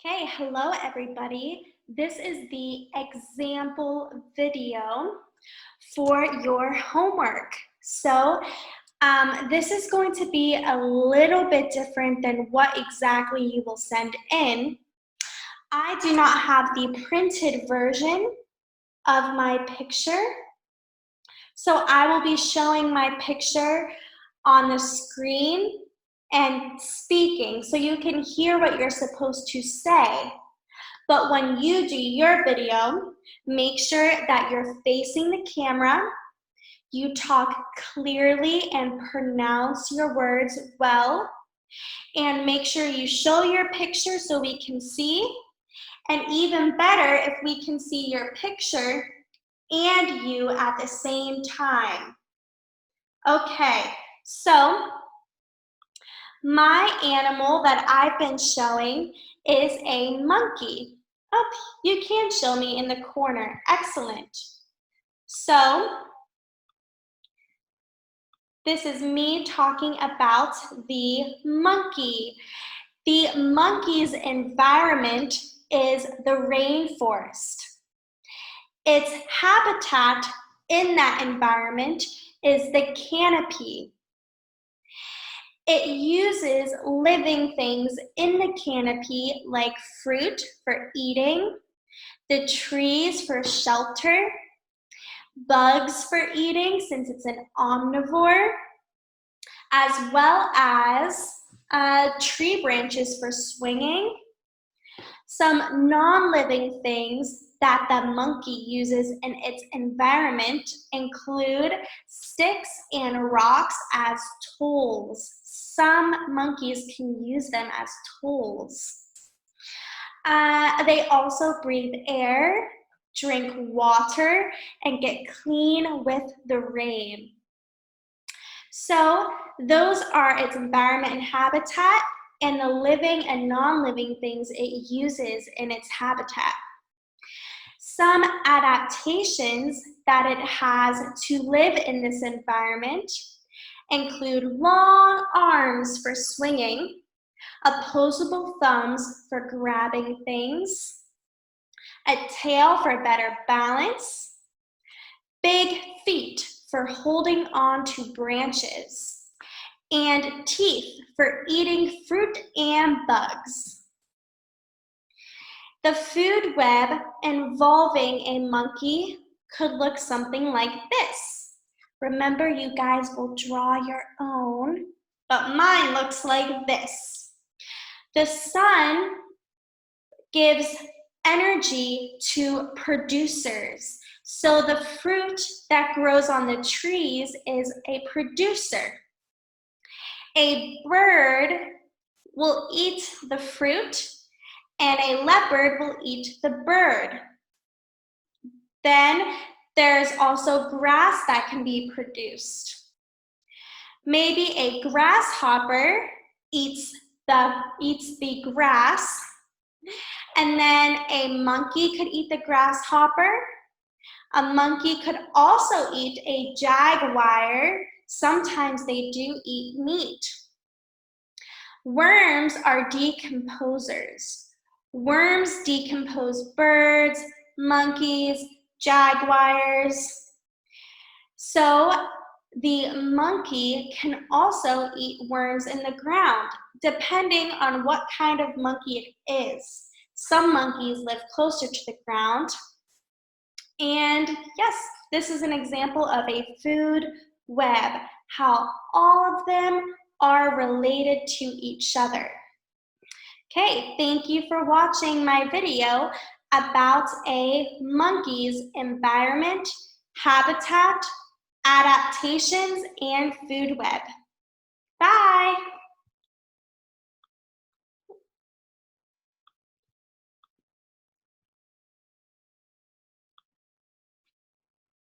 Okay, hello everybody. This is the example video for your homework. This is going to be a little bit different than what exactly you will send in. I do not have the printed version of my picture, so I will be showing my picture on the screen and speaking so you can hear what you're supposed to say. But when you do your video, make sure that you're facing the camera, you talk clearly and pronounce your words well, and make sure you show your picture so we can see, and even better if we can see your picture and you at the same time. Okay, so my animal that I've been showing is a monkey. Oh, you can show me in the corner. Excellent. So, this is me talking about the monkey. The monkey's environment is the rainforest. Its habitat in that environment is the canopy. It uses living things in the canopy like fruit for eating, the trees for shelter, bugs for eating since it's an omnivore, as well as tree branches for swinging. Some non-living things that the monkey uses in its environment include sticks and rocks as tools. Some monkeys can use them as tools. They also breathe air, drink water, and get clean with the rain. So those are its environment and habitat, and the living and non-living things it uses in its habitat. Some adaptations that it has to live in this environment include long arms for swinging, opposable thumbs for grabbing things, a tail for better balance, big feet for holding on to branches, and teeth for eating fruit and bugs. The food web involving a monkey could look something like this. Remember, you guys will draw your own, but mine looks like this. The sun gives energy to producers. So the fruit that grows on the trees is a producer. A bird will eat the fruit, and a leopard will eat the bird. Then there's also grass that can be produced. Maybe a grasshopper eats the grass, and then a monkey could eat the grasshopper. A monkey could also eat a jaguar. Sometimes they do eat meat. Worms are decomposers. Worms decompose birds, monkeys, jaguars. So the monkey can also eat worms in the ground, depending on what kind of monkey it is. Some monkeys live closer to the ground. And yes, this is an example of a food web, how all of them are related to each other. Okay, thank you for watching my video about a monkey's environment, habitat, adaptations, and food web. Bye!